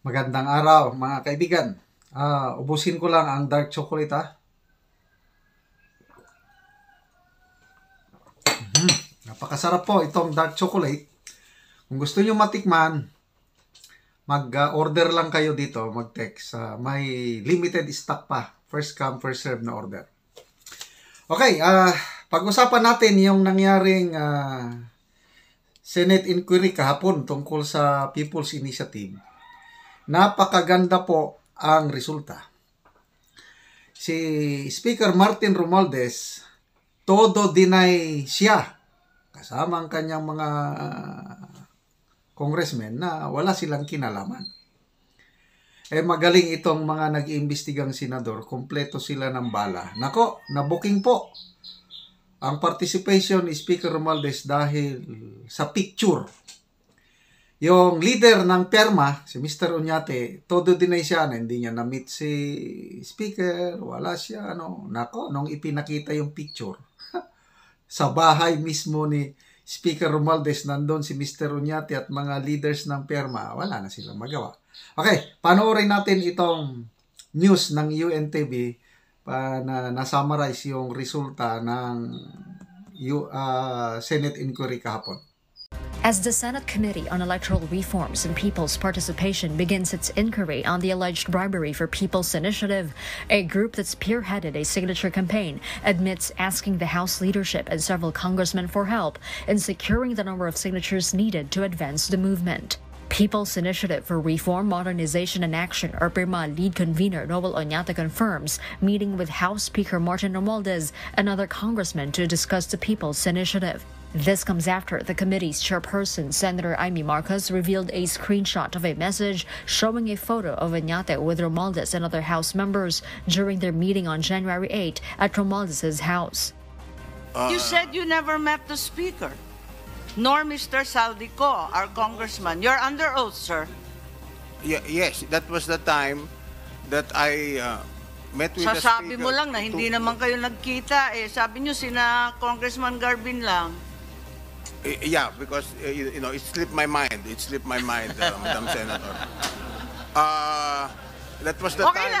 Magandang araw mga kaibigan. Ubusin ko lang ang dark chocolate Napakasarap po itong dark chocolate. Kung gusto nyo matikman, mag-order lang kayo dito, mag-text. May limited stock pa. First come, first serve na order. Okay, pag-usapan natin yung nangyaring Senate inquiry kahapon tungkol sa People's Initiative. Napakaganda po ang resulta. Si Speaker Martin Romualdez, todo deny siya, kasama ang kanyang mga congressmen na wala silang kinalaman. Magaling itong mga nag-iimbestigang senador, kompleto sila ng bala. Nako, nabuking po ang participation ni Speaker Romualdez dahil sa picture. Yung leader ng PERMA, si Mr. Oñate, todo deny siya na hindi niya na-meet si Speaker, wala siya, Nako, nung ipinakita yung picture, sa bahay mismo ni Speaker Romualdez, nandun si Mr. Oñate at mga leaders ng PERMA, wala na silang magawa. Okay, panoorin natin itong news ng UNTV na nasummarize yung resulta ng Senate inquiry kahapon. As the Senate Committee on Electoral Reforms and People's Participation begins its inquiry on the alleged bribery for People's Initiative, a group that spearheaded a signature campaign admits asking the House leadership and several congressmen for help in securing the number of signatures needed to advance the movement. People's Initiative for Reform, Modernization and Action, or PIRMA lead convener Noel Oñate confirms meeting with House Speaker Martin Romualdez and other congressmen to discuss the People's Initiative. This comes after the committee's chairperson, Senator Amy Marcos, revealed a screenshot of a message showing a photo of Oñate with Romualdez and other House members during their meeting on January 8 at Romualdez's house. You said you never met the Speaker, nor Mr. Saldico, our congressman. You're under oath, sir. Yes, that was the time that I met with the Speaker. Sasabi mo lang na hindi naman kayo nagkita. Sabi nyo sina Congressman Garbin lang. Yeah, because it slipped my mind. It slipped my mind, Madam Senator. That was the time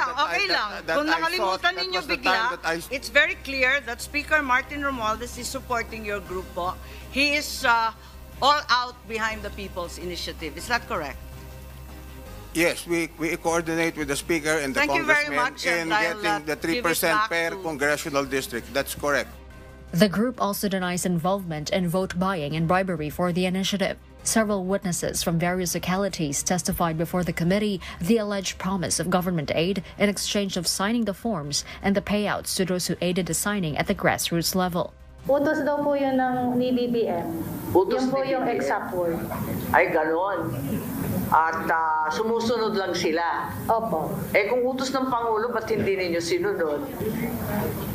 that Kung nakalimutan that ninyo was the bigla, time that it's very clear that Speaker Martin Romualdez is supporting your group po. He is all out behind the People's Initiative. Is that correct? Yes, we coordinate with the Speaker and the congressmen in getting the 3% per congressional district. That's correct. The group also denies involvement in vote buying and bribery for the initiative. Several witnesses from various localities testified before the committee the alleged promise of government aid in exchange of signing the forms and the payouts to those who aided the signing at the grassroots level. Utos daw po yun ni BBM. Yun po yung exact word. Ay, ganon. At sumusunod lang sila. Opo. Kung utos ng Pangulo, ba't hindi ninyo sinunod?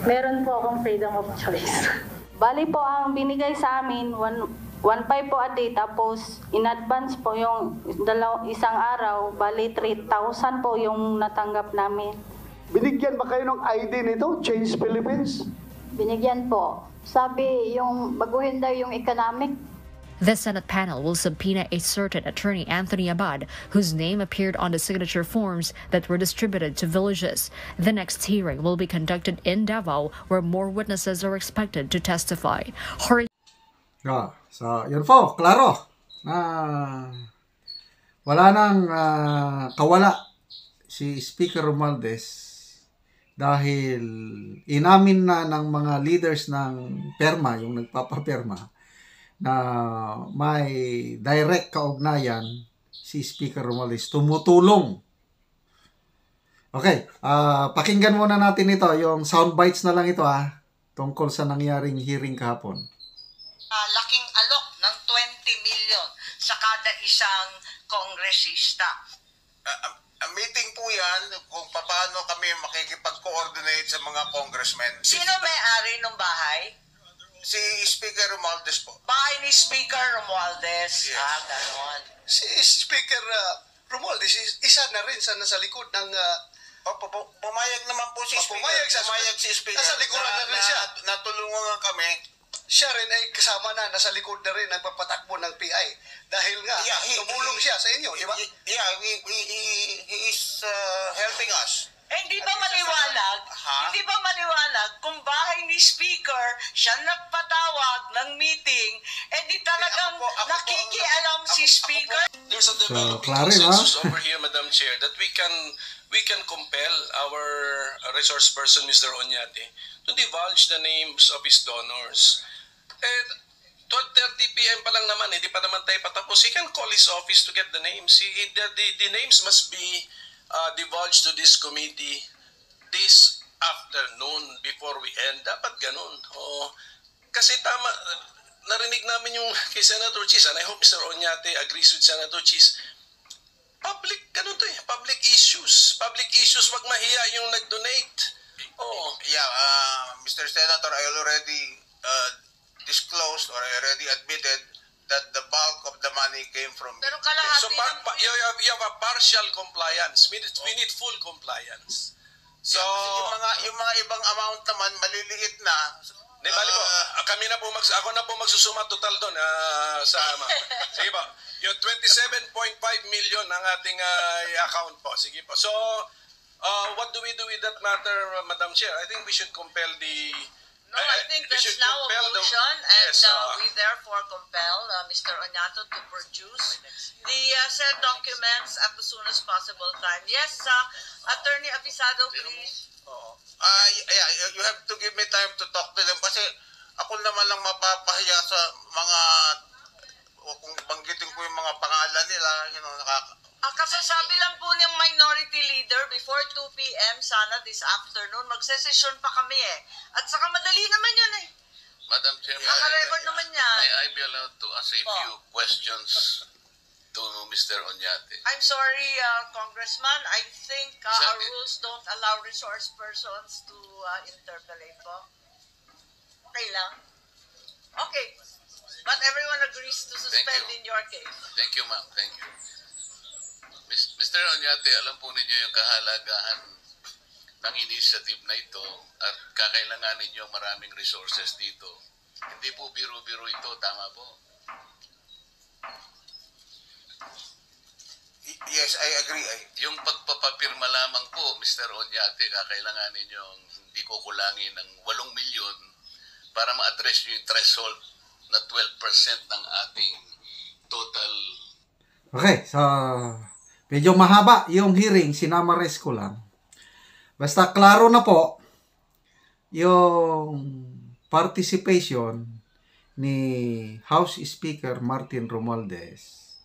Meron po akong freedom of choice. Bali po ang binigay sa amin, 1.5 po a day, tapos in advance po yung isang araw, bali 3,000 po yung natanggap namin. Binigyan ba kayo ng ID nito, Change Philippines? Binigyan po. Sabi yung baguhin daw yung economic. The Senate panel will subpoena a certain attorney Anthony Abad, whose name appeared on the signature forms that were distributed to villages. The next hearing will be conducted in Davao, where more witnesses are expected to testify. So, yun po, klaro. Wala nang kawala si Speaker Romualdez dahil inamin na ng mga leaders ng PERMA, yung nagpapaperma, na may direct kaugnayan si Speaker Romualdez, tumutulong. Okay, pakinggan muna natin ito, yung sound bites na lang ito tungkol sa nangyaring hearing kahapon. Laking alok ng 20 million sa kada isang kongresista. Meeting po yan kung paano kami makikipag-coordinate sa mga congressmen. Sino may-ari ng bahay? Si Speaker Romualdez po. Bahay ni Speaker Romualdez. Yes. Ganon. Si Speaker Romualdez, isa na rin sa nasa likod ng... Pumayag naman po si Speaker. Pumayag si Speaker. Nasa likuran na rin siya. Natulungan kami. Siya rin ay kasama na, nasa likod na rin, nagpapatakbo ng PI. Dahil nga, tumulong siya sa inyo, di ba? Yeah, helping us. Hindi ba maliwanag? Hindi ba maliwanag kung bahay ni Speaker siya nagpatawag ng meeting, di talagang nakikialam si Speaker? There's a developing klaro, consensus over here, Madam Chair, that we can compel our resource person, Mr. Oñate, to divulge the names of his donors. 12:30 p.m. pa lang naman, hindi pa naman tayo patapos. He can call his office to get the names. The names must be divulged to this committee this afternoon before we end. Dapat ganun. Kasi tama, narinig namin yung kay Senator Chis, and I hope Mr. Oñate agrees with Senator Chis. Public, ganun to public issues. Public issues, wag mahiya yung nag-donate. Yeah, Mr. Senator, I already disclosed or I already admitted that the bulk of the money came from me. Pero kalahati So you have a partial compliance. We need full compliance. So yung mga ibang amount naman maliliit na. Di bali po, ako na po magsusuma total doon sa sige po. Yung 27.5 million ang ating account po. Sige po. So what do we do with that matter, Madam Chair? I think we should compel the I think that's now a motion, and we therefore compel Mr. Oñate to produce the said documents at the soonest possible time. Yes, Attorney Avisado, please. Yeah, you have to give me time to talk to them kasi ako naman lang mapapahiya sa mga kung banggitin ko yung mga pangalan nila, Kasasabi lang po ng minority leader before 2 p.m. sana this afternoon. Magsesesyon pa kami At saka madali naman yun Madam Chair, naka-record naman yan. may I be allowed to ask a few questions to Mr. Oñate? I'm sorry, Congressman. I think our rules don't allow resource persons to interpolate po. Okay lang? Okay. But everyone agrees to suspend in your case. Thank you, ma'am. Thank you. Mr. Oñate, alam po ninyo yung kahalagahan ng initiative na ito at kakailanganin nyo maraming resources dito. Hindi po biro-biro ito, tama po? Yes, I agree. Yung pagpapapirma lamang po, Mr. Oñate, kakailanganin nyo hindi kukulangin ng 8 milyon para ma-address nyo yung threshold na 12% ng ating total. Okay, so medyo mahaba yung hearing, sinamaris ko lang. Basta klaro na po yung participation ni House Speaker Martin Romualdez.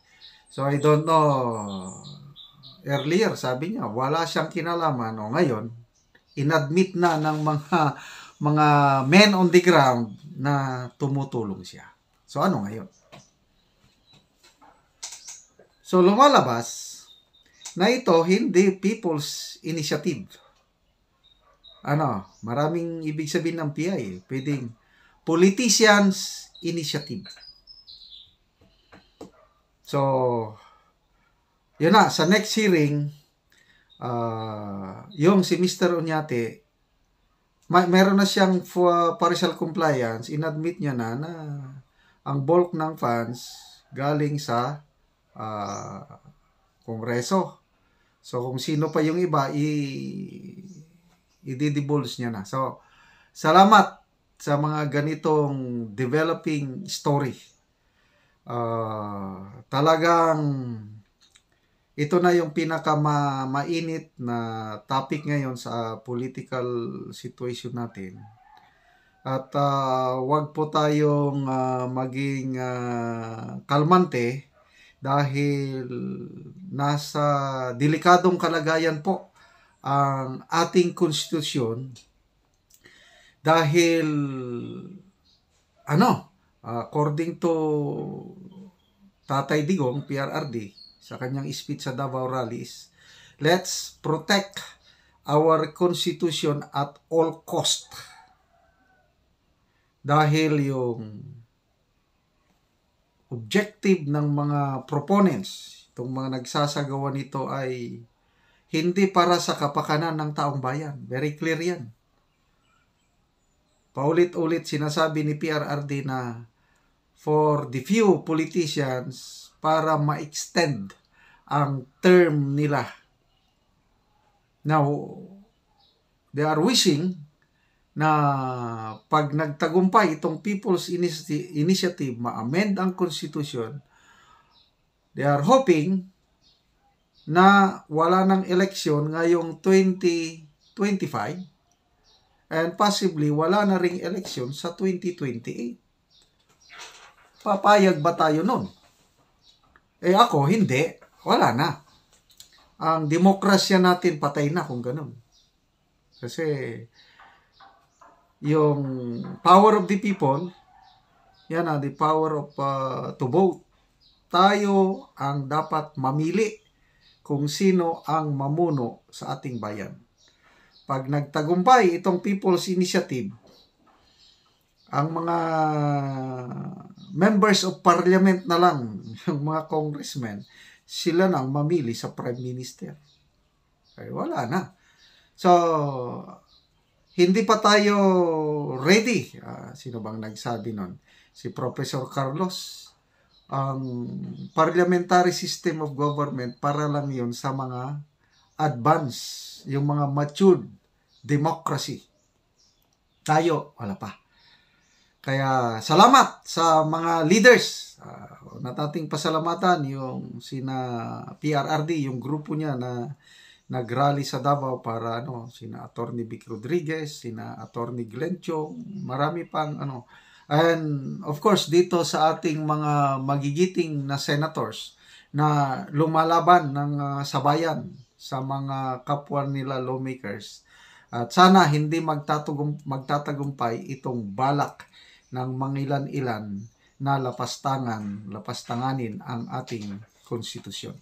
So I don't know, earlier sabi niya wala siyang kinalaman, o ngayon inadmit na ng mga men on the ground na tumutulong siya. So ano ngayon? So lumalabas na ito hindi people's initiative. Maraming ibig sabihin ng PI. Pwedeng politicians initiative. So, yun na, sa next hearing, yung si Mr. Oñate, meron na siyang partial compliance, inadmit niya na ang bulk ng funds galing sa Kongreso. So, kung sino pa yung iba, i-divulge niya na. So, salamat sa mga ganitong developing story. Talagang ito na yung pinaka-mainit na topic ngayon sa political situation natin. At wag po tayong maging kalmante dahil nasa delikadong kalagayan po ang ating konstitusyon dahil according to Tatay Digong, PRRD, sa kanyang speech sa Davao rallies, let's protect our constitution at all cost. Dahil yung objective ng mga proponents, itong mga nagsasagawa nito ay hindi para sa kapakanan ng taong bayan. Very clear yan. Paulit-ulit sinasabi ni PRRD na for the few politicians para ma-extend ang term nila. Now, they are wishing na pag nagtagumpay itong People's Initiative ma-amend ang Constitution, they are hoping na wala ng eleksyon ngayong 2025 and possibly wala na ring eleksyon sa 2028. Papayag ba tayo nun? Ako, hindi. Wala na. Ang demokrasya natin patay na kung ganun. Kasi yung power of the people, yan the power of to vote. Tayo ang dapat mamili kung sino ang mamuno sa ating bayan. Pag nagtagumpay itong People's Initiative, ang mga members of parliament na lang, yung mga congressmen, sila nang mamili sa prime minister. Ay, wala na. So, hindi pa tayo ready. Sino bang nagsabi nun? Si Professor Carlos. Ang parliamentary system of government para lang yun sa mga advanced, yung mga matured democracy. Tayo, wala pa. Kaya salamat sa mga leaders. Natating pasalamatan yung sina PRRD, yung grupo niya na nag-rally sa Davao para sina Attorney Vic Rodriguez, sina Attorney Glenn Chong, marami pang And of course dito sa ating mga magigiting na senators na lumalaban ng sabayan sa mga kapwa nila lawmakers. At sana hindi magtatagumpay itong balak ng mangilan-ilan na lapastanganin ang ating konstitusyon.